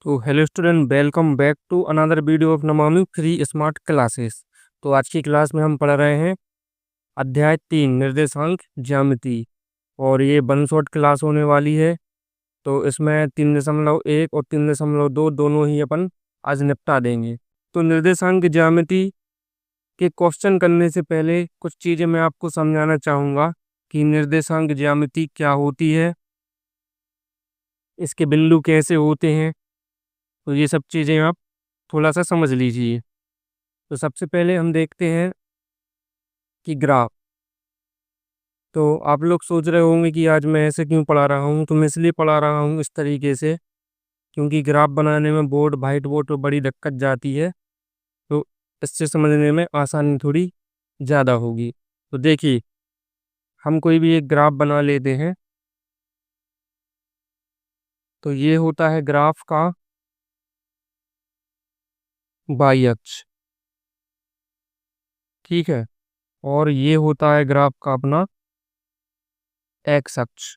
तो hello student, welcome back to another video of Namami free smart classes. तो आज की क्लास में हम पढ़ रहे हैं अध्याय 3 निर्देशांक ज्यामिति। और ये वन शॉट क्लास होने वाली है। तो इसमें 3.1 और 3.2 दोनों ही अपन आज निपटा देंगे। तो निर्देशांक ज्यामिति के क्वेश्चन करने से पहले कुछ चीज़ें मैं आपको समझाना चाहूँगा कि निर्देशांक ज्यामिति क्या होती है, इसके बिंदु कैसे होते हैं। तो ये सब चीज़ें आप थोड़ा सा समझ लीजिए। तो सबसे पहले हम देखते हैं कि ग्राफ। तो आप लोग सोच रहे होंगे कि आज मैं ऐसे क्यों पढ़ा रहा हूँ। तो मैं इसलिए पढ़ा रहा हूँ इस तरीके से क्योंकि ग्राफ बनाने में वाइट बोर्ड पर बड़ी दिक्कत जाती है। तो इससे समझने में आसानी थोड़ी ज़्यादा होगी। तो देखिए, हम कोई भी एक ग्राफ बना लेते हैं। तो ये होता है ग्राफ का वाई अक्ष, ठीक है। और ये होता है ग्राफ का अपना एक्स अक्ष।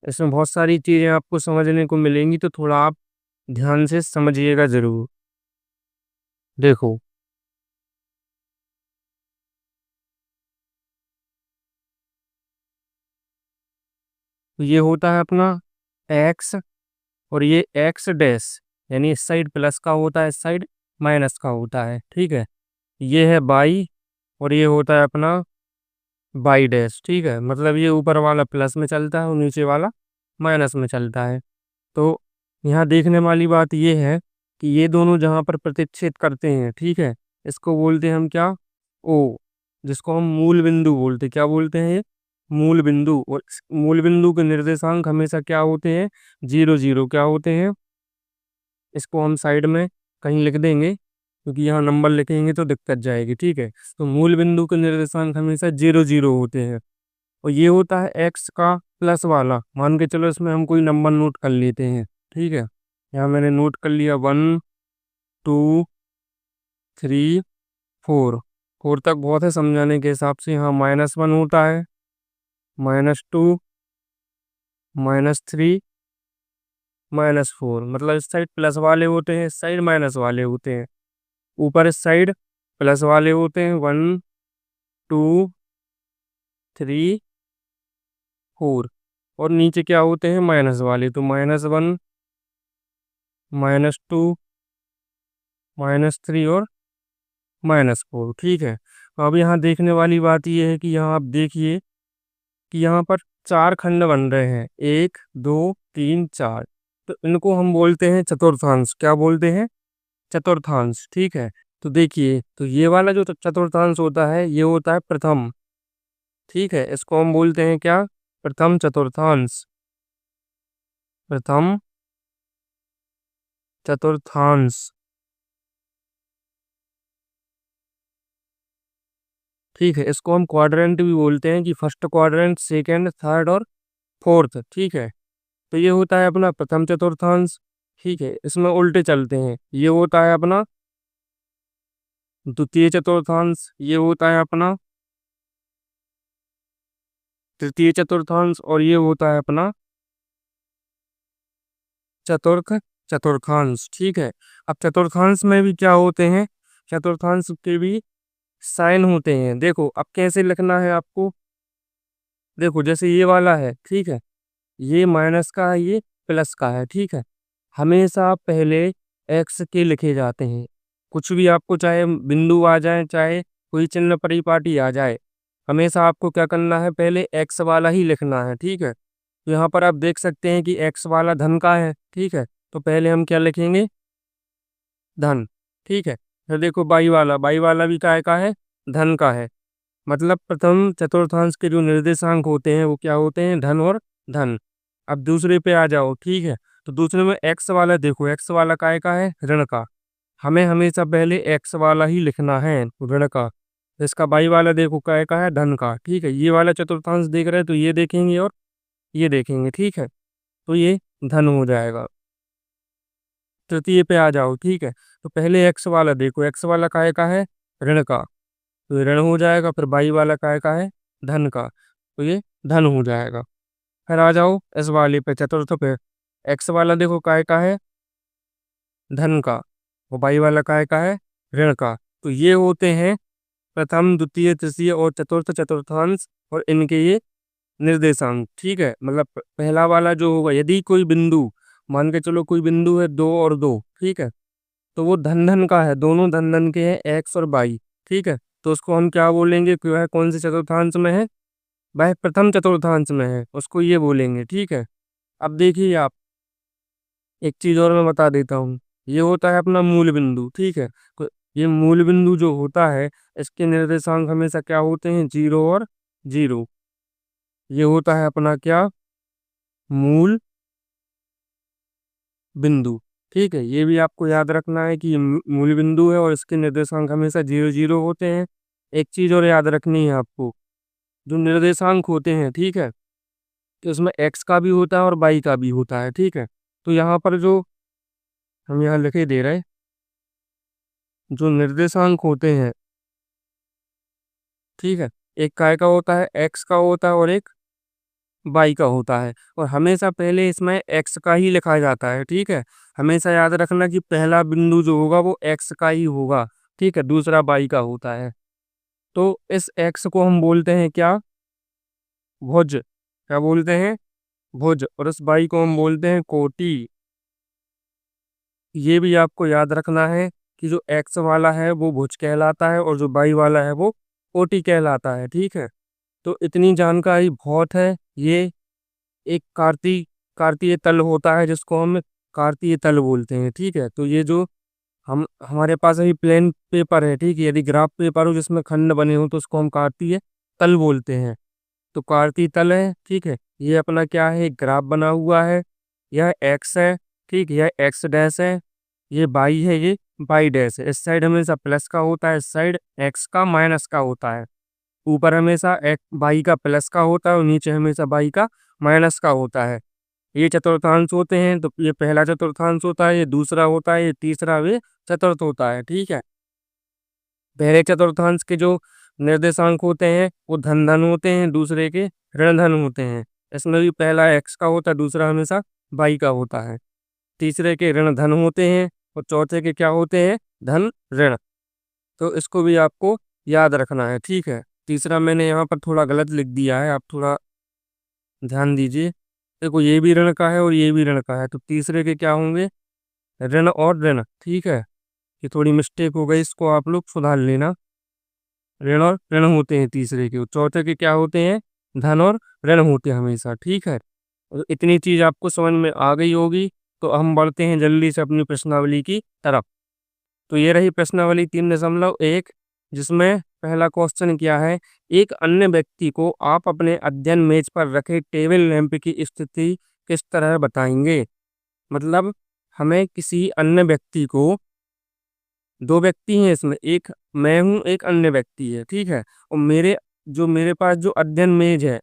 इसमें बहुत सारी चीज़ें आपको समझने को मिलेंगी, तो थोड़ा आप ध्यान से समझिएगा ज़रूर। देखो, तो ये होता है अपना एक्स और ये एक्स डैश, यानी इस साइड प्लस का होता है, इस साइड माइनस का होता है, ठीक है। ये है बाई और ये होता है अपना बाई डैश, ठीक है। मतलब ये ऊपर वाला प्लस में चलता है और नीचे वाला माइनस में चलता है। तो यहाँ देखने वाली बात ये है कि ये दोनों जहाँ पर प्रतिच्छेद करते हैं, ठीक है, इसको बोलते हैं हम क्या, ओ, जिसको हम मूल बिंदु बोलते हैं। क्या बोलते हैं ये? मूल बिंदु। और मूल बिंदु के निर्देशांक हमेशा क्या होते हैं? 0 0 क्या होते हैं? इसको हम साइड में कहीं लिख देंगे क्योंकि यहाँ नंबर लिखेंगे तो दिक्कत जाएगी, ठीक है। तो मूल बिंदु के निर्देशांक हमेशा 0 0 होते हैं। और ये होता है एक्स का प्लस वाला। मान के चलो इसमें हम कोई नंबर नोट कर लेते हैं, ठीक है। यहाँ मैंने नोट कर लिया 1 2 3 4। 4 तक बहुत है समझाने के हिसाब से। यहाँ -1 होता है, -2, -3, -4। मतलब इस साइड प्लस वाले होते हैं, इस साइड माइनस वाले होते हैं। ऊपर इस साइड प्लस वाले होते हैं 1 2 3 4। और नीचे क्या होते हैं? माइनस वाले। तो -1, -2, -3 और -4, ठीक है। तो अब यहाँ देखने वाली बात यह है कि यहाँ आप देखिए कि यहाँ पर 4 खंड बन रहे हैं, 1 2 3 4। तो इनको हम बोलते हैं चतुर्थांश। क्या बोलते हैं? चतुर्थांश, ठीक है। तो देखिए, तो ये वाला जो चतुर्थांश होता है ये होता है प्रथम, ठीक है। इसको हम बोलते हैं क्या? प्रथम चतुर्थांश। प्रथम चतुर्थांश, ठीक है। इसको हम क्वाड्रेंट भी बोलते हैं कि फर्स्ट क्वाड्रेंट, सेकंड, थर्ड और फोर्थ, ठीक है। तो ये होता है अपना प्रथम चतुर्थांश, ठीक है। इसमें उल्टे चलते हैं। ये होता है अपना द्वितीय चतुर्थांश, ये होता है अपना तृतीय चतुर्थांश और ये होता है अपना चतुर्थ चतुर्थांश, ठीक है। अब चतुर्थांश में भी क्या होते हैं? चतुर्थांश के भी साइन होते हैं। देखो अब कैसे लिखना है आपको। देखो जैसे ये वाला है, ठीक है, ये माइनस का है, ये प्लस का है, ठीक है। हमेशा पहले एक्स के लिखे जाते हैं। कुछ भी आपको चाहे बिंदु आ जाए, चाहे कोई चिन्ह परिपाटी आ जाए, हमेशा आपको क्या करना है? पहले एक्स वाला ही लिखना है, ठीक है। तो यहाँ पर आप देख सकते हैं कि एक्स वाला धन का है, ठीक है। तो पहले हम क्या लिखेंगे? धन, ठीक है। फिर देखो बाई वाला भी काय का है? धन का है। मतलब प्रथम चतुर्थांश के जो निर्देशांक होते हैं वो क्या होते हैं? धन और धन। अब दूसरे पे आ जाओ, ठीक है। तो दूसरे में एक्स वाला देखो, एक्स वाला काय का है? ऋण का। हमें हमेशा पहले एक्स वाला ही लिखना है, ऋण का। इसका बाई वाला देखो काय का है? धन का, ठीक है। ये वाला चतुर्थांश देख रहे हैं तो ये देखेंगे और ये देखेंगे, ठीक है। तो ये धन हो जाएगा। तृतीय पे आ जाओ, ठीक है। तो पहले एक्स वाला देखो, एक्स वाला काय का है? ऋण का। तो ये ऋण हो जाएगा। फिर बाई वाला काय का है? धन का। तो ये धन हो जाएगा। फिर आ जाओ इस वाले पे, चतुर्थ पे। एक्स वाला देखो काय का है, धन का, और वाई वाला काय का है, ऋण का। तो ये होते हैं प्रथम, द्वितीय, तृतीय और चतुर्थ चतुर्थांश, और इनके ये निर्देशांक। ठीक है, मतलब पहला वाला जो होगा, यदि कोई बिंदु, मान के चलो कोई बिंदु है 2 और 2, ठीक है, तो वो धन धन का है, दोनों धन धन के हैं, एक्स और वाई। ठीक है, तो उसको हम क्या बोलेंगे कि वह कौन से चतुर्थांश में है, वह प्रथम चतुर्थांश में है, उसको ये बोलेंगे। ठीक है, अब देखिए आप, एक चीज और मैं बता देता हूँ। ये होता है अपना मूल बिंदु। ठीक है, तो ये मूल बिंदु जो होता है, इसके निर्देशांक हमेशा क्या होते हैं, 0 और 0। ये होता है अपना क्या, मूल बिंदु। ठीक है, ये भी आपको याद रखना है कि ये मूल बिंदु है और इसके निर्देशांक हमेशा 0 0 होते हैं। एक चीज और याद रखनी है आपको, जो निर्देशांक होते हैं, ठीक है, तो इसमें एक्स का भी होता है और वाई का भी होता है। ठीक है, तो यहाँ पर जो हम यहाँ लिखे दे रहे हैं, जो निर्देशांक होते हैं, ठीक है, एक काय का होता है, एक्स का होता है, और एक वाई का होता है। और हमेशा पहले इसमें एक्स का ही लिखा जाता है। ठीक है, हमेशा याद रखना कि पहला बिंदु जो होगा वो एक्स का ही होगा। ठीक है, दूसरा वाई का होता है। तो इस एक्स को हम बोलते हैं क्या, भुज। क्या बोलते हैं, भुज। और इस वाई को हम बोलते हैं कोटि। ये भी आपको याद रखना है कि जो एक्स वाला है वो भुज कहलाता है, और जो वाई वाला है वो कोटि कहलाता है। ठीक है, तो इतनी जानकारी बहुत है। ये एक कार्तीय तल होता है, जिसको हम कार्तीय तल बोलते हैं। ठीक है, तो ये जो हम हमारे पास अभी प्लेन पेपर है, ठीक है, यदि ग्राफ पेपर हो जिसमें खंड बने हो तो उसको हम कार्तीय तल बोलते हैं। तो कार्तीय तल है, ठीक है, ये अपना क्या है, एक ग्राफ बना हुआ है। यह एक्स है, ठीक, यह एक्स डैश है, ये बाई है, ये बाई डैश है। इस साइड हमेशा प्लस का होता है, इस साइड एक्स का माइनस का होता है। ऊपर हमेशा एक बाई का प्लस का होता है और नीचे हमेशा बाई का माइनस का होता है। ये चतुर्थांश होते हैं, तो ये पहला चतुर्थांश होता है, ये दूसरा होता है, ये तीसरा, ये चतुर्थ होता है। ठीक है, पहले चतुर्थांश के जो निर्देशांक होते हैं वो धन धन होते हैं, दूसरे के ऋण धन होते हैं। इसमें भी पहला एक्स का होता है, दूसरा हमेशा बाई का होता है। तीसरे के ऋण धन होते हैं, और चौथे के क्या होते हैं, धन ऋण। तो इसको भी आपको याद रखना है। ठीक है, तीसरा मैंने यहाँ पर थोड़ा गलत लिख दिया है, आप थोड़ा ध्यान दीजिए। देखो, ये भी ऋण का है और ये भी ऋण का है, तो तीसरे के क्या होंगे, ऋण और ऋण। ठीक है, ये थोड़ी मिस्टेक हो गई, इसको आप लोग सुधार लेना। ऋण और ऋण होते हैं तीसरे के, चौथे के क्या होते हैं, धन और ऋण होते हैं हमेशा। ठीक है, और इतनी चीज आपको समझ में आ गई होगी। तो हम बढ़ते हैं जल्दी से अपनी प्रश्नावली की तरफ। तो ये रही प्रश्नावली 3.1, जिसमें पहला क्वेश्चन क्या है, एक अन्य व्यक्ति को आप अपने अध्ययन मेज पर रखे टेबल लैंप की स्थिति किस तरह बताएंगे। मतलब हमें किसी अन्य व्यक्ति को, दो व्यक्ति हैं इसमें, एक मैं हूँ, एक अन्य व्यक्ति है। ठीक है, और मेरे पास जो अध्ययन मेज है,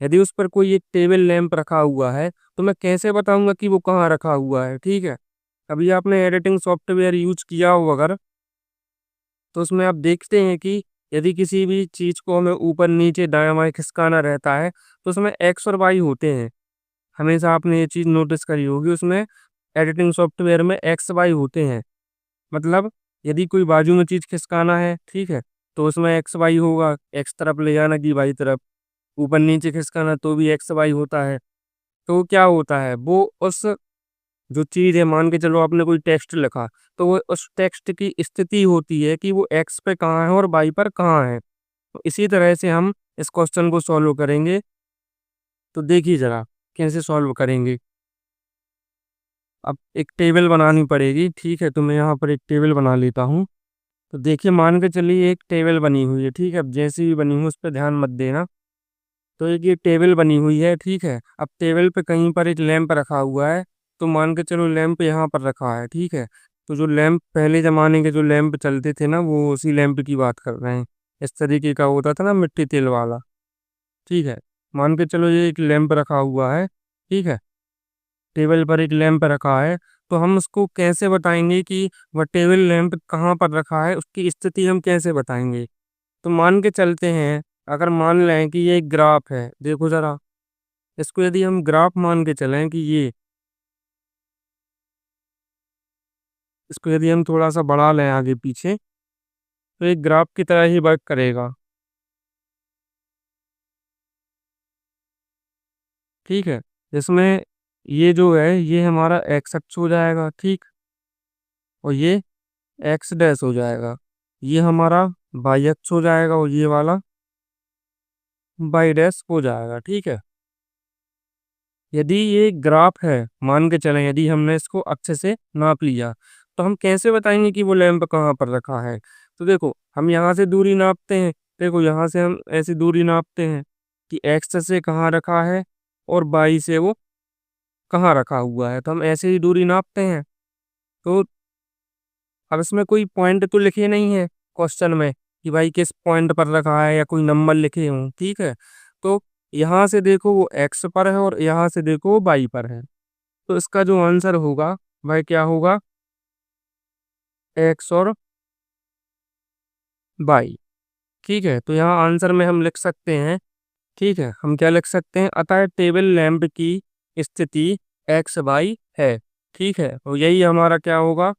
यदि उस पर कोई एक टेबल लैंप रखा हुआ है, तो मैं कैसे बताऊंगा कि वो कहाँ रखा हुआ है। ठीक है, अभी आपने एडिटिंग सॉफ्टवेयर यूज किया हो अगर, तो उसमें आप देखते हैं कि यदि किसी भी चीज को हमें ऊपर नीचे दायां बाएं खिसकाना रहता है, तो उसमें एक्स और वाई होते हैं। हमेशा आपने ये चीज नोटिस करी होगी, उसमें एडिटिंग सॉफ्टवेयर में एक्स वाई होते हैं। मतलब यदि कोई बाजू में चीज खिसकाना है, ठीक है, तो उसमें एक्स वाई होगा, एक्स तरफ ले जाना की वाई तरफ। ऊपर नीचे खिसकाना तो भी एक्स वाई होता है। तो क्या होता है, वो उस जो चीज है, मान के चलो आपने कोई टेक्स्ट लिखा, तो वो उस टेक्स्ट की स्थिति होती है कि वो एक्स पे कहाँ है और वाई पर कहाँ है। तो इसी तरह से हम इस क्वेश्चन को सॉल्व करेंगे। तो देखिए जरा कैसे सॉल्व करेंगे। अब एक टेबल बनानी पड़ेगी। ठीक है, तो मैं यहाँ पर एक टेबल बना लेता हूँ। तो देखिए, मान के चलिए एक टेबल बनी हुई है। ठीक है, अब जैसी भी बनी हुई उस पर ध्यान मत देना। तो एक ये टेबल बनी हुई है। ठीक है, अब टेबल पे कहीं पर एक लैंप रखा हुआ है। तो मान के चलो लैंप यहाँ पर रखा है। ठीक है, तो जो लैंप पहले जमाने के जो लैंप चलते थे ना, वो उसी लैंप की बात कर रहे हैं। इस तरीके का होता था ना, मिट्टी तेल वाला। ठीक है, मान के चलो ये एक लैंप रखा हुआ है। ठीक है, टेबल पर एक लैंप रखा है। तो हम उसको कैसे बताएंगे कि वह टेबल लैंप कहाँ पर रखा है, उसकी स्थिति हम कैसे बताएंगे। तो मान के चलते हैं, अगर मान लें कि ये एक ग्राफ है, देखो जरा, इसको यदि हम ग्राफ मान के चलें कि इसको यदि हम थोड़ा सा बढ़ा लें आगे पीछे, तो एक ग्राफ की तरह ही वर्क करेगा। ठीक है, इसमें ये जो है ये हमारा एक्स अक्ष हो जाएगा, ठीक, और ये एक्स डैश हो जाएगा, ये हमारा वाई अक्ष हो जाएगा, और ये वाला वाई डैश हो जाएगा। ठीक है, यदि ये ग्राफ है, मान के चलें यदि हमने इसको अच्छे से नाप लिया, तो हम कैसे बताएंगे कि वो लैंप कहाँ पर रखा है। तो देखो, हम यहाँ से दूरी नापते हैं, देखो यहाँ से हम ऐसी दूरी नापते हैं कि एक्स से कहाँ रखा है और वाई से वो कहाँ रखा हुआ है, तो हम ऐसे ही दूरी नापते हैं। तो अब इसमें कोई पॉइंट तो लिखे नहीं है क्वेश्चन में कि भाई किस पॉइंट पर रखा है या कोई नंबर लिखे हों। ठीक है, तो यहाँ से देखो वो एक्स पर है और यहाँ से देखो वो वाई पर है, तो इसका जो आंसर होगा वह क्या होगा, एक्स और वाई। ठीक है, तो यहाँ आंसर में हम लिख सकते हैं, ठीक है, हम क्या लिख सकते हैं, अतः टेबल लैंप की स्थिति एक्स वाई है। ठीक है, तो यही हमारा क्या होगा,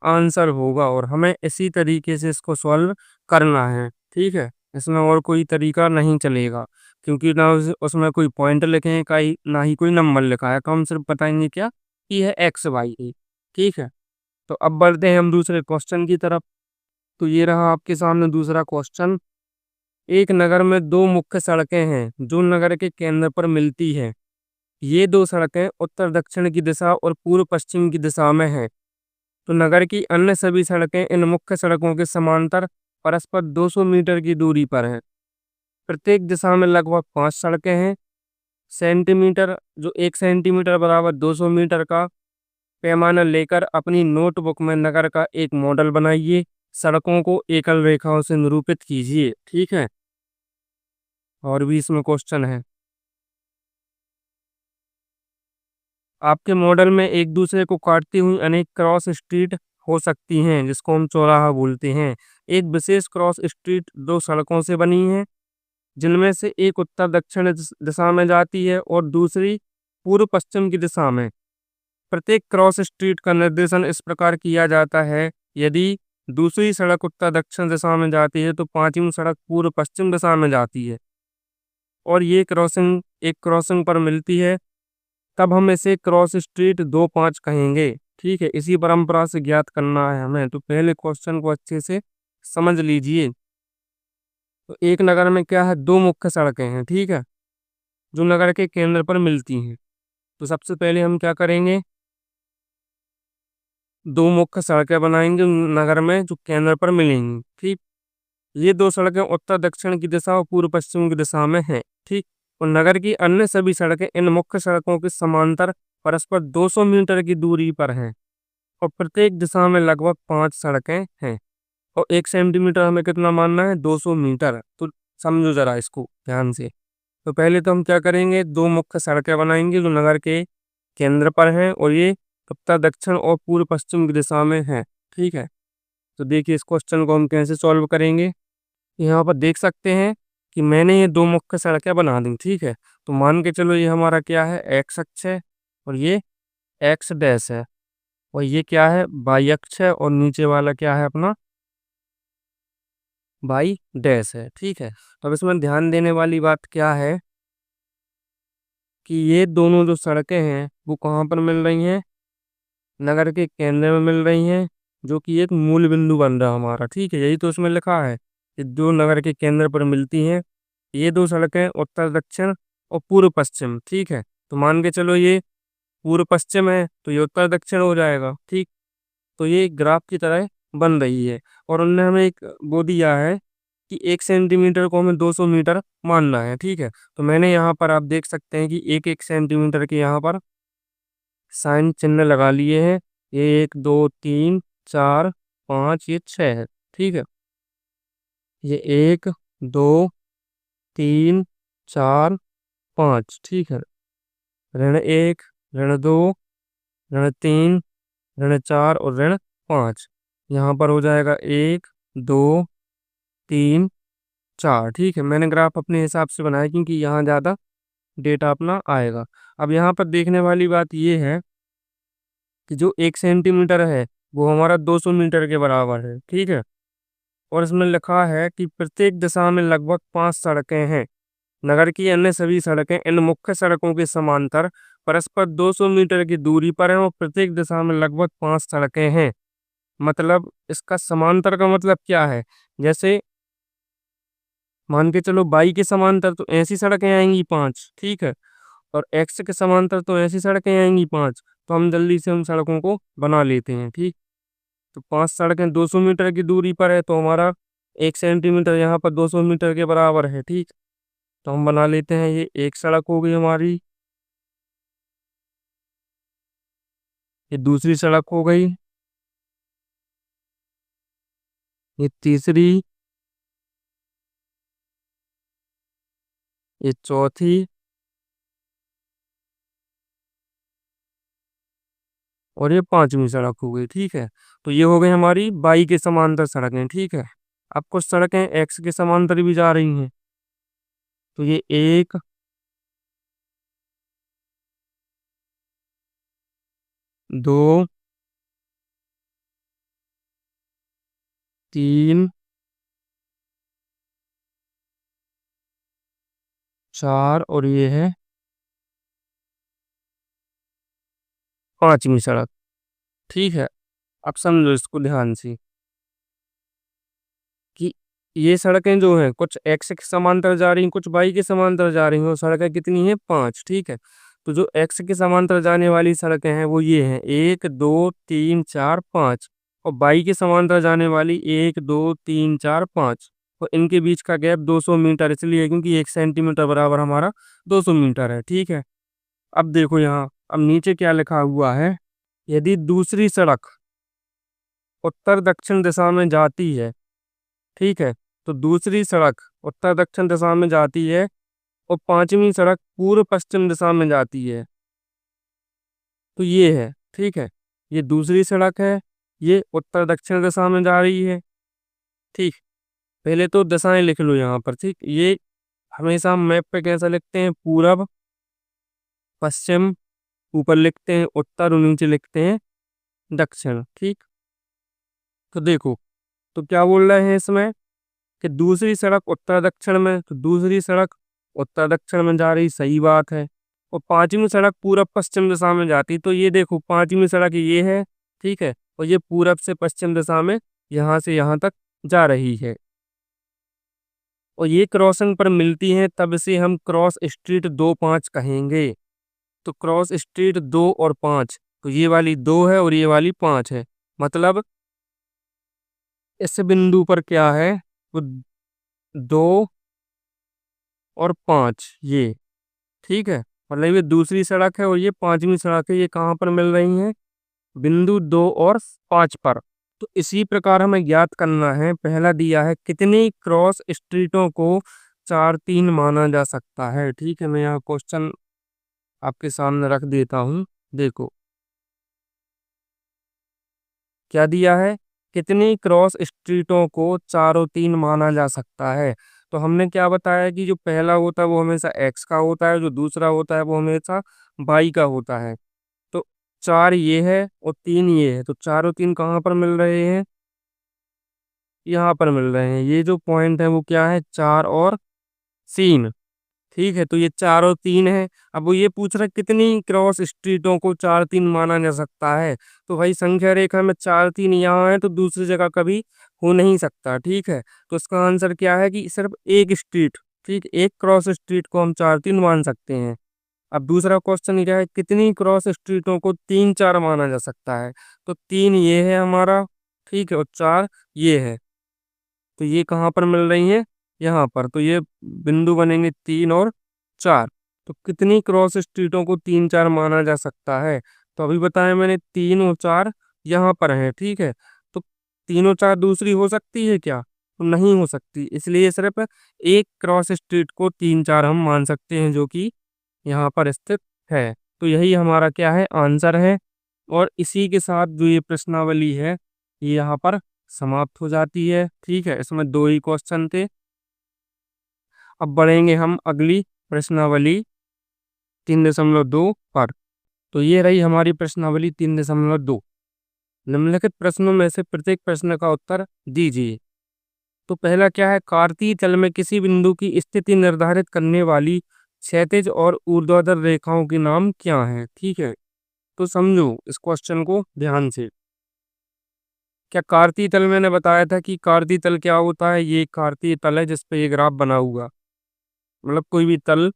आंसर होगा, और हमें इसी तरीके से इसको सॉल्व करना है। ठीक है, इसमें और कोई तरीका नहीं चलेगा, क्योंकि ना उसमें कोई पॉइंट लिखे हैं, का ना ही कोई नंबर लिखा है, तो हम सिर्फ बताएंगे क्या कि यह एक्स वाई है। ठीक है, तो अब बढ़ते हैं हम दूसरे क्वेश्चन की तरफ। तो ये रहा आपके सामने दूसरा क्वेश्चन। एक नगर में दो मुख्य सड़कें हैं जो नगर के केंद्र पर मिलती है। ये दो सड़कें उत्तर दक्षिण की दिशा और पूर्व पश्चिम की दिशा में हैं। तो नगर की अन्य सभी सड़कें इन मुख्य सड़कों के समांतर परस्पर 200 मीटर की दूरी पर हैं। प्रत्येक दिशा में लगभग 5 सड़कें हैं। सेंटीमीटर, जो 1 सेंटीमीटर बराबर 200 मीटर का पैमाना लेकर अपनी नोटबुक में नगर का एक मॉडल बनाइए। सड़कों को एकल रेखाओं से निरूपित कीजिए। ठीक है, और भी इसमें क्वेश्चन है। आपके मॉडल में एक दूसरे को काटती हुई अनेक क्रॉस स्ट्रीट हो सकती हैं, जिसको हम चौराहा बोलते हैं। एक विशेष क्रॉस स्ट्रीट दो सड़कों से बनी है, जिनमें से एक उत्तर दक्षिण दिशा में जाती है और दूसरी पूर्व पश्चिम की दिशा में। प्रत्येक क्रॉस स्ट्रीट का निर्देशन इस प्रकार किया जाता है, यदि दूसरी सड़क उत्तर दक्षिण दिशा में जाती है तो पांचवी सड़क पूर्व पश्चिम दिशा में जाती है, और ये क्रॉसिंग एक क्रॉसिंग पर मिलती है, तब हम इसे क्रॉस स्ट्रीट 2-5 कहेंगे। ठीक है, इसी परंपरा से ज्ञात करना है हमें, तो पहले क्वेश्चन को अच्छे से समझ लीजिए। तो एक नगर में क्या है, दो मुख्य सड़कें हैं, ठीक है, जो नगर के केंद्र पर मिलती हैं। तो सबसे पहले हम क्या करेंगे, दो मुख्य सड़कें बनाएंगे नगर में जो केंद्र पर मिलेंगी। ठीक, ये दो सड़कें उत्तर दक्षिण की दिशा और पूर्व पश्चिम की दिशा में हैं। ठीक, और नगर की अन्य सभी सड़कें इन मुख्य सड़कों के समांतर परस्पर 200 मीटर की दूरी पर हैं, और प्रत्येक दिशा में लगभग 5 सड़कें हैं। और 1 सेंटीमीटर हमें कितना मानना है, 200 मीटर। तो समझो जरा इसको ध्यान से। तो पहले तो हम क्या करेंगे, दो मुख्य सड़कें बनाएंगे जो नगर के केंद्र पर हैं, और ये उत्तर दक्षिण और पूर्व पश्चिम की दिशा में है। ठीक है, तो देखिए इस क्वेश्चन को हम कैसे सॉल्व करेंगे। यहाँ पर देख सकते हैं कि मैंने ये दो मुख्य सड़कें बना दी। ठीक है, तो मान के चलो ये हमारा क्या है, एक्स अक्ष है, और ये एक्स डैश है, और ये क्या है, वाई अक्ष है, और नीचे वाला क्या है अपना वाई डैश है। ठीक है, तो अब इसमें ध्यान देने वाली बात क्या है कि ये दोनों जो सड़कें हैं वो कहाँ पर मिल रही हैं, नगर के केंद्र में मिल रही हैं, जो कि एक मूल बिंदु बन रहा हमारा। ठीक है, यही तो इसमें लिखा है कि दो नगर के केंद्र पर मिलती हैं ये दो सड़कें उत्तर दक्षिण और पूर्व पश्चिम। ठीक है, तो मान के चलो ये पूर्व पश्चिम है तो ये उत्तर दक्षिण हो जाएगा। ठीक, तो ये एक ग्राफ की तरह बन रही है, और उनने हमें एक वो दिया है कि 1 सेंटीमीटर को हमें 200 मीटर मानना है। ठीक है, तो मैंने यहाँ पर आप देख सकते हैं कि एक एक सेंटीमीटर के यहाँ पर साइन चिन्ह लगा लिए हैं। ये 1 2 3 4 5, ये 6 है। ठीक है, ये 1 2 3 4 5। ठीक है, ऋण 1, ऋण 2, ऋण 3, ऋण 4 और ऋण 5। यहाँ पर हो जाएगा 1 2 3 4। ठीक है, मैंने ग्राफ अपने हिसाब से बनाया क्योंकि यहाँ ज़्यादा डेटा अपना आएगा। अब यहाँ पर देखने वाली बात ये है कि जो 1 सेंटीमीटर है वो हमारा 200 मीटर के बराबर है, ठीक है। और इसमें लिखा है कि प्रत्येक दिशा में लगभग 5 सड़कें हैं। नगर की अन्य सभी सड़कें इन मुख्य सड़कों के समांतर परस्पर 200 मीटर की दूरी पर हैं और प्रत्येक दिशा में लगभग 5 सड़कें हैं। मतलब इसका समांतर का मतलब क्या है? जैसे मान के चलो बाई के समांतर तो ऐसी सड़कें आएंगी 5, ठीक है। और एक्स के समांतर तो ऐसी सड़कें आएंगी 5। तो हम जल्दी से उन सड़कों को बना लेते हैं, ठीक। तो 5 सड़कें 200 मीटर की दूरी पर है तो हमारा 1 सेंटीमीटर यहाँ पर 200 मीटर के बराबर है, ठीक। तो हम बना लेते हैं, ये एक सड़क हो गई हमारी, ये दूसरी सड़क हो गई, ये तीसरी, ये चौथी और ये 5वीं सड़क हो गई, ठीक है। तो ये हो गई हमारी बाई के समांतर सड़कें, ठीक है। अब कुछ सड़कें एक्स के समांतर भी जा रही हैं। तो ये 1, 2, 3, 4 और ये है 5वीं सड़क, ठीक है। अब समझो इसको ध्यान से कि ये सड़कें जो हैं कुछ एक्स के समांतर जा रही हैं, कुछ वाई के समांतर जा रही हैं, और सड़कें कितनी हैं? 5, ठीक है। तो जो एक्स के समांतर जाने वाली सड़कें हैं वो ये हैं, 1, 2, 3, 4, 5। और वाई के समांतर जाने वाली 1, 2, 3, 4, 5। और इनके बीच का गैप 200 मीटर इसलिए क्योंकि 1 सेंटीमीटर बराबर हमारा 200 मीटर है, ठीक है। अब देखो यहाँ, अब नीचे क्या लिखा हुआ है, यदि दूसरी सड़क उत्तर दक्षिण दिशा में जाती है, ठीक है। तो दूसरी सड़क उत्तर दक्षिण दिशा में जाती है और 5वीं सड़क पूर्व पश्चिम दिशा में जाती है। तो ये है, ठीक है। ये दूसरी सड़क है, ये उत्तर दक्षिण दिशा में जा रही है, ठीक। पहले तो दिशाएं लिख लो यहाँ पर, ठीक। ये हमेशा हम मैप पे कैसा लिखते हैं? पूरब, पश्चिम, ऊपर लिखते हैं उत्तर और नीचे लिखते हैं दक्षिण, ठीक। तो देखो, तो क्या बोल रहे हैं इसमें कि दूसरी सड़क उत्तर दक्षिण में, तो दूसरी सड़क उत्तर दक्षिण में जा रही, सही बात है। और 5वीं सड़क पूरब पश्चिम दिशा में जाती, तो ये देखो 5वीं सड़क ये है, ठीक है। और ये पूरब से पश्चिम दिशा में यहाँ से यहाँ तक जा रही है। और ये क्रॉसिंग पर मिलती हैं तब से हम क्रॉस स्ट्रीट 2-5 कहेंगे। तो क्रॉस स्ट्रीट 2 और 5, तो ये वाली 2 है और ये वाली 5 है। मतलब इस बिंदु पर क्या है? वो 2 और 5 ये, ठीक है। मतलब ये दूसरी सड़क है और ये 5वीं सड़क है, ये कहाँ पर मिल रही हैं? बिंदु 2 और 5 पर। तो इसी प्रकार हमें ज्ञात करना है, पहला दिया है कितनी क्रॉस स्ट्रीटों को 4-3 माना जा सकता है, ठीक है। मैं यहाँ क्वेश्चन आपके सामने रख देता हूँ, देखो क्या दिया है, कितनी क्रॉस स्ट्रीटों को 4-3 माना जा सकता है। तो हमने क्या बताया कि जो पहला होता है वो हमेशा एक्स का होता है, जो दूसरा होता है वो हमेशा वाई का होता है। तो 4 ये है और 3 ये है, तो 4 और 3 कहाँ पर मिल रहे हैं? यहाँ पर मिल रहे हैं। ये जो पॉइंट है वो क्या है? 4 और 3, ठीक है। तो ये 4 और 3 है। अब वो ये पूछ रहा है कितनी क्रॉस स्ट्रीटों को 4-3 माना जा सकता है। तो भाई संख्या रेखा में 4-3 यहाँ है तो दूसरी जगह कभी हो नहीं सकता, ठीक है। तो इसका आंसर क्या है कि सिर्फ एक स्ट्रीट, ठीक, एक क्रॉस स्ट्रीट को हम 4-3 मान सकते हैं। अब दूसरा क्वेश्चन क्या है, कितनी क्रॉस स्ट्रीटों को 3-4 माना जा सकता है। तो 3 ये है हमारा, ठीक है, और 4 ये है। तो ये कहाँ पर मिल रही है? यहाँ पर। तो ये बिंदु बनेंगे 3 और 4। तो कितनी क्रॉस स्ट्रीटों को 3-4 माना जा सकता है? तो अभी बताया मैंने 3 और 4 यहाँ पर है, ठीक है। तो 3 और 4 दूसरी हो सकती है क्या? तो नहीं हो सकती, इसलिए सिर्फ एक क्रॉस स्ट्रीट को 3-4 हम मान सकते हैं जो कि यहाँ पर स्थित है। तो यही हमारा क्या है? आंसर है। और इसी के साथ जो ये प्रश्नावली है ये यहाँ पर समाप्त हो जाती है, ठीक है। इसमें 2 ही क्वेश्चन थे। अब बढ़ेंगे हम अगली प्रश्नावली 3.2 पर। तो ये रही हमारी प्रश्नावली 3.2। निम्नलिखित प्रश्नों में से प्रत्येक प्रश्न का उत्तर दीजिए। तो पहला क्या है, कार्तीय तल में किसी बिंदु की स्थिति निर्धारित करने वाली क्षैतिज और ऊर्ध्वाधर रेखाओं के नाम क्या हैं। ठीक है, तो समझो इस क्वेश्चन को ध्यान से। क्या कार्तीय तल, मैंने बताया था कि कार्तीय तल क्या होता है। ये कार्तीय तल है जिसपे ये ग्राफ बना हुआ, मतलब कोई भी तल,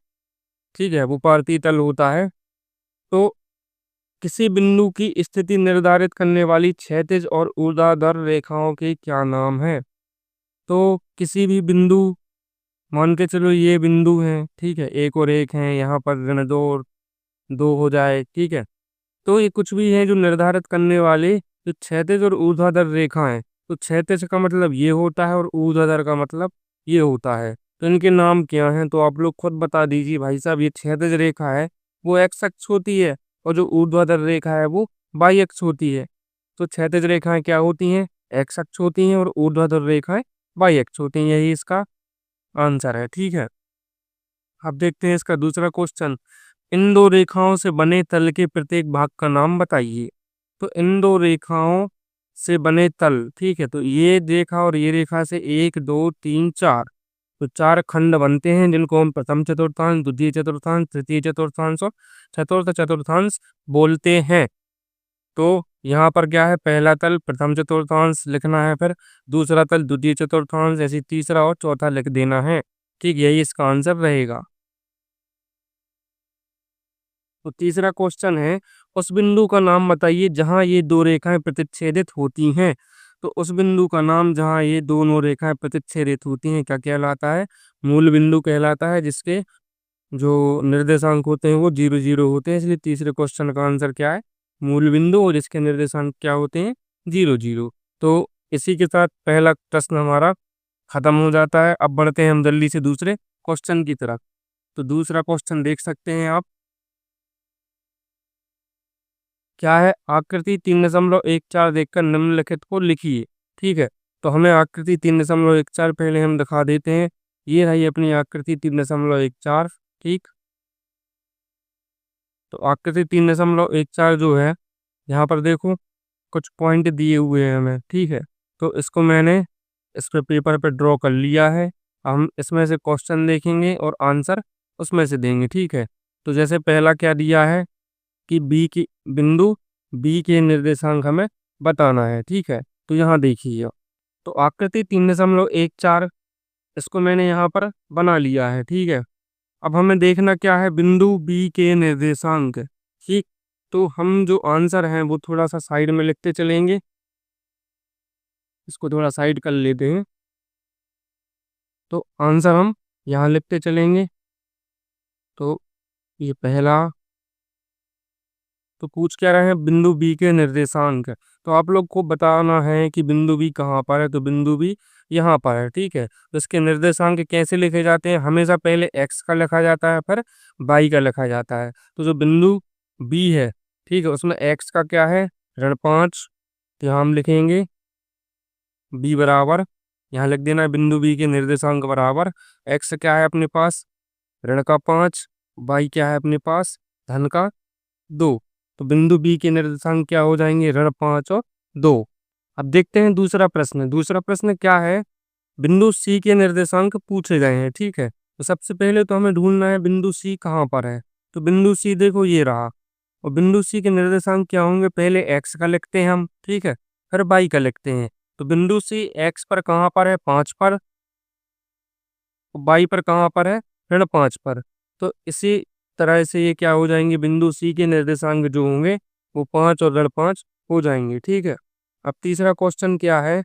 ठीक है, वो कार्तीय तल होता है। तो किसी बिंदु की स्थिति निर्धारित करने वाली क्षैतिज और ऊर्ध्वाधर रेखाओं के क्या नाम है। तो किसी भी बिंदु, मान के चलो ये बिंदु है, ठीक है, एक और एक है, यहाँ पर ऋण दो और दो हो जाए, ठीक है। तो ये कुछ भी है जो निर्धारित करने वाले जो क्षैतिज और ऊर्ध्वाधर रेखा है। तो क्षैतिज का मतलब ये होता है और ऊर्ध्वाधर का मतलब ये होता है। तो इनके नाम क्या हैं, तो आप लोग खुद बता दीजिए भाई साहब। ये क्षैतिज रेखा है वो एक्स अक्ष होती है, और जो ऊर्ध्वाधर रेखा है वो वाई अक्ष होती है। तो क्षैतिज रेखाएं क्या होती हैं, एक्स अक्ष होती हैं, और ऊर्ध्वाधर रेखाएं वाई अक्ष होती हैं। यही इसका आंसर है। ठीक है, अब देखते हैं इसका दूसरा क्वेश्चन। इन दो रेखाओं से बने तल के प्रत्येक भाग का नाम बताइए। तो इन दो रेखाओं से बने तल, ठीक है, तो ये रेखा और ये रेखा से 1 2 3 4, तो 4 खंड बनते हैं जिनको हम प्रथम चतुर्थांश, द्वितीय चतुर्थांश, तृतीय चतुर्थांश और चतुर्थ चतुर्थांश बोलते हैं। तो यहाँ पर क्या है, पहला तल प्रथम चतुर्थांश लिखना है, फिर दूसरा तल द्वितीय चतुर्थांश, ऐसे तीसरा और चौथा लिख देना है। ठीक, यही इसका आंसर रहेगा। तो तीसरा क्वेश्चन है, उस बिंदु का नाम बताइए जहां ये दो रेखाएं प्रतिच्छेदित होती हैं। तो उस बिंदु का नाम जहां ये दोनों रेखाएं प्रतिच्छेदित होती हैं क्या कहलाता है, मूल बिंदु कहलाता है, जिसके जो निर्देशांक होते हैं वो 0 0 होते हैं। इसलिए तीसरे क्वेश्चन का आंसर क्या है, मूल बिंदु, और जिसके निर्देशांक क्या होते हैं, 0 0। तो इसी के साथ पहला प्रश्न हमारा खत्म हो जाता है। अब बढ़ते हैं हम जल्दी से दूसरे क्वेश्चन की तरफ। तो दूसरा क्वेश्चन देख सकते हैं आप, क्या है, आकृति 3.14 देखकर निम्नलिखित को लिखिए। ठीक है, तो हमें आकृति 3.14 पहले हम दिखा देते हैं। ये रही अपनी आकृति 3.14। ठीक, तो आकृति 3.14 जो है, यहाँ पर देखो कुछ पॉइंट दिए हुए हैं हमें। ठीक है, तो इसको मैंने इस पे पेपर पे ड्रॉ कर लिया है। हम इसमें से क्वेश्चन देखेंगे और आंसर उसमें से देंगे। ठीक है, तो जैसे पहला क्या दिया है कि बी की बिंदु बी के निर्देशांक हमें बताना है। ठीक है, तो यहाँ देखिए, तो आकृति 3.14 इसको मैंने यहाँ पर बना लिया है। ठीक है, अब हमें देखना क्या है, बिंदु बी के निर्देशांक। ठीक, तो हम जो आंसर है वो थोड़ा सा साइड में लिखते चलेंगे, इसको थोड़ा साइड कर लेते हैं। तो आंसर हम यहाँ लिखते चलेंगे। तो ये पहला, तो पूछ क्या रहे हैं, बिंदु बी के निर्देशांक। तो आप लोग को बताना है कि बिंदु बी कहाँ पर है। तो बिंदु बी यहाँ पर है। ठीक है, तो इसके निर्देशांक कैसे लिखे जाते हैं, हमेशा पहले एक्स का लिखा जाता है, फिर वाई का लिखा जाता है। तो जो बिंदु बी है, ठीक है, उसमें एक्स का क्या है, ऋण 5। तो यहाँ हम लिखेंगे बी बराबर, यहाँ लिख देना है बिंदु बी के निर्देशांक बराबर, एक्स क्या है अपने पास, ऋण 5, वाई क्या है अपने पास, धन का 2। तो बिंदु बी के निर्देशांक क्या हो जाएंगे, ऋण 5 और 2। अब देखते हैं दूसरा प्रश्न। दूसरा प्रश्न क्या है, बिंदु सी के निर्देशांक पूछे गए हैं। ठीक है, तो सबसे पहले तो हमें ढूंढना है बिंदु सी कहाँ पर है। तो बिंदु सी देखो ये रहा, और बिंदु सी के निर्देशांक क्या होंगे, पहले एक्स का लिखते हैं हम, ठीक है, फिर वाई का लिखते हैं। तो बिंदु सी एक्स पर कहाँ पर है, 5 पर, वाई पर कहाँ पर है, ऋण 5 पर। तो इसी तरह से ये क्या हो जाएंगे, बिंदु सी के निर्देशांक जो होंगे वो 5 और ऋण 5 हो जाएंगे। ठीक है, अब तीसरा क्वेश्चन क्या है,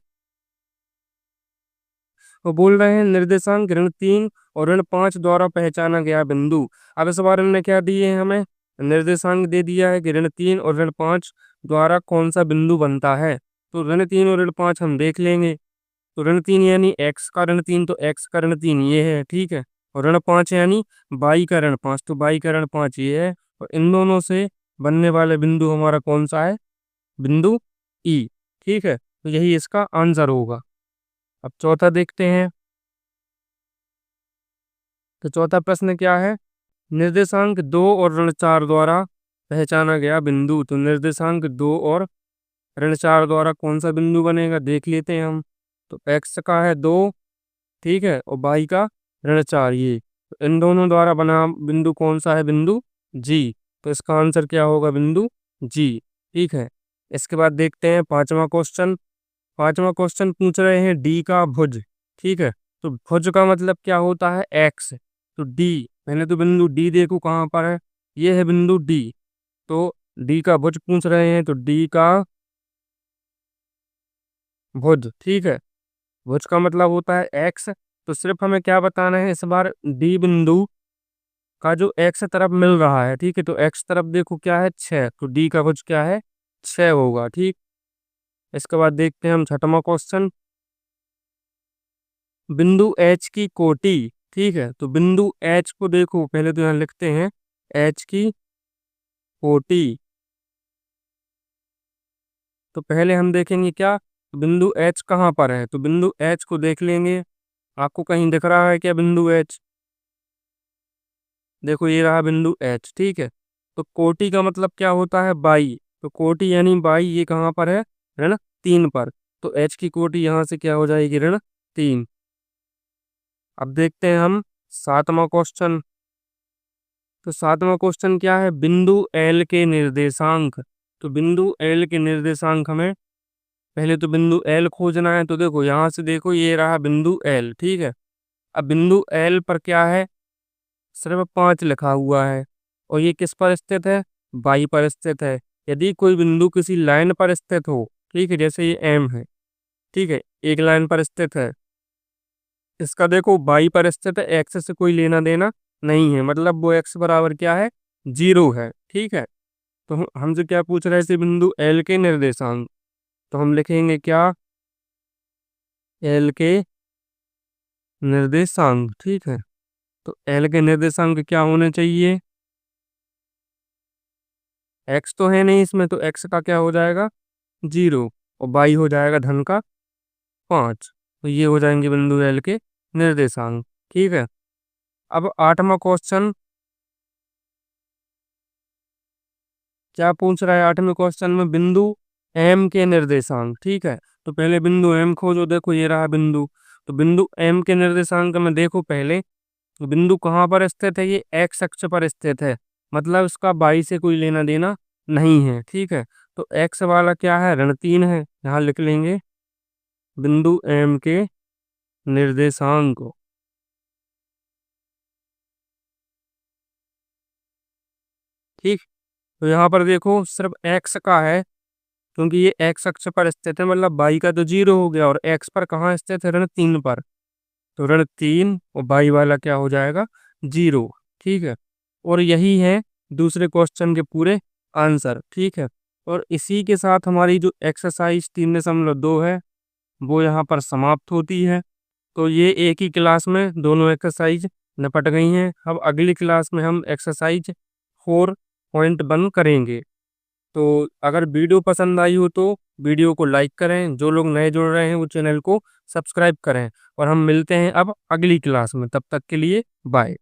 वो बोल रहे हैं निर्देशांक ऋण 3 और ऋण 5 द्वारा पहचाना गया बिंदु। अब इस बारे में क्या दिए हैं हमें, निर्देशांक दे दिया है कि ऋण 3 और ऋण 5 द्वारा कौन सा बिंदु बनता है। तो ऋण 3 और ऋण 5 हम देख लेंगे। तो ऋण 3 यानी एक्स का ऋण 3, तो एक्स का ऋण 3 ये है। ठीक है, और ऋण 5 यानी बाई का ऋण 5, तो बाई का ऋण 5 ये है। और इन दोनों से बनने वाले बिंदु हमारा कौन सा है, बिंदु ई। ठीक है, तो यही इसका आंसर होगा। अब चौथा देखते हैं। तो चौथा प्रश्न क्या है, निर्देशांक 2 और ऋण 4 द्वारा पहचाना गया बिंदु। तो निर्देशांक 2 और ऋण 4 द्वारा कौन सा बिंदु बनेगा देख लेते हैं हम। तो x का है 2, ठीक है, और y का ऋण 4, ये तो इन दोनों द्वारा बना बिंदु कौन सा है, बिंदु G। तो इसका आंसर क्या होगा, बिंदु G। ठीक है, इसके बाद देखते हैं पांचवा क्वेश्चन। पांचवा क्वेश्चन पूछ रहे हैं डी का भुज। ठीक है, तो भुज का मतलब क्या होता है, एक्स। तो डी, पहले तो बिंदु डी देखो कहाँ पर है, ये है बिंदु डी। तो डी का भुज पूछ रहे हैं, तो डी का भुज, ठीक है, भुज का मतलब होता है एक्स। तो सिर्फ हमें क्या बताना है इस बार, डी बिंदु का जो एक्स तरफ मिल रहा है, ठीक है, तो एक्स तरफ देखो क्या है, 6, तो डी का भुज क्या है, 6 होगा। ठीक, इसके बाद देखते हैं हम छठवां क्वेश्चन। बिंदु एच की कोटि, ठीक है, तो बिंदु एच को देखो, पहले तो यहाँ लिखते हैं एच की कोटि। तो पहले हम देखेंगे क्या, बिंदु एच कहाँ पर है, तो बिंदु एच को देख लेंगे। आपको कहीं दिख रहा है क्या बिंदु एच, देखो ये रहा बिंदु एच। ठीक है, तो कोटि का मतलब क्या होता है, बाई। तो कोटि यानी बाई, ये कहाँ पर है ना, 3 पर। तो एच की कोटि यहाँ से क्या हो जाएगी, ऋण 3। अब देखते हैं हम सातवां क्वेश्चन। तो सातवां क्वेश्चन क्या है, बिंदु एल के निर्देशांक। तो बिंदु एल के निर्देशांक हमें पहले तो बिंदु एल खोजना है। तो देखो यहाँ से देखो, ये रहा बिंदु एल। ठीक है, अब बिंदु एल पर क्या है, सिर्फ 5 लिखा हुआ है, और ये किस पर स्थित है, बाई पर स्थित है। यदि कोई बिंदु किसी लाइन पर स्थित हो, ठीक है, जैसे ये एम है, ठीक है, एक लाइन पर स्थित है, इसका देखो बाई पर स्थित है, एक्स से कोई लेना देना नहीं है, मतलब वो एक्स बराबर क्या है, 0 है। ठीक है, तो हमसे क्या पूछ रहे थे, बिंदु एल के निर्देशांक। तो हम लिखेंगे क्या, एल के निर्देशांक। ठीक है, तो एल के निर्देशांक क्या होने चाहिए, एक्स तो है नहीं इसमें, तो एक्स का क्या हो जाएगा, 0, और बाई हो जाएगा धन का 5। तो ये हो जाएंगे बिंदु एल के निर्देशांक। ठीक है, अब आठवां क्वेश्चन क्या पूछ रहा है, आठवें क्वेश्चन में बिंदु एम के निर्देशांक। ठीक है, तो पहले बिंदु एम खोजो, देखो ये रहा बिंदु। तो बिंदु एम के निर्देशांक में देखो पहले, तो बिंदु कहाँ पर स्थित है, ये एक्स अक्ष पर स्थित है, मतलब इसका बाई से कोई लेना देना नहीं है। ठीक है, तो एक्स वाला क्या है, ऋण 3 है, यहाँ लिख लेंगे बिंदु एम के निर्देशांक। ठीक, तो यहाँ पर देखो सिर्फ एक्स का है, क्योंकि ये एक्स अक्ष पर स्थित है, मतलब बाई का तो 0 हो गया, और एक्स पर कहाँ स्थित है, ऋण 3 पर। तो ऋण 3 और बाई वाला क्या हो जाएगा, 0। ठीक है, और यही है दूसरे क्वेश्चन के पूरे आंसर। ठीक है, और इसी के साथ हमारी जो एक्सरसाइज 3.2 है वो यहाँ पर समाप्त होती है। तो ये एक ही क्लास में दोनों एक्सरसाइज निपट गई हैं। अब अगली क्लास में हम एक्सरसाइज 4.1 करेंगे। तो अगर वीडियो पसंद आई हो तो वीडियो को लाइक करें, जो लोग नए जुड़ रहे हैं वो चैनल को सब्सक्राइब करें, और हम मिलते हैं अब अगली क्लास में। तब तक के लिए बाय।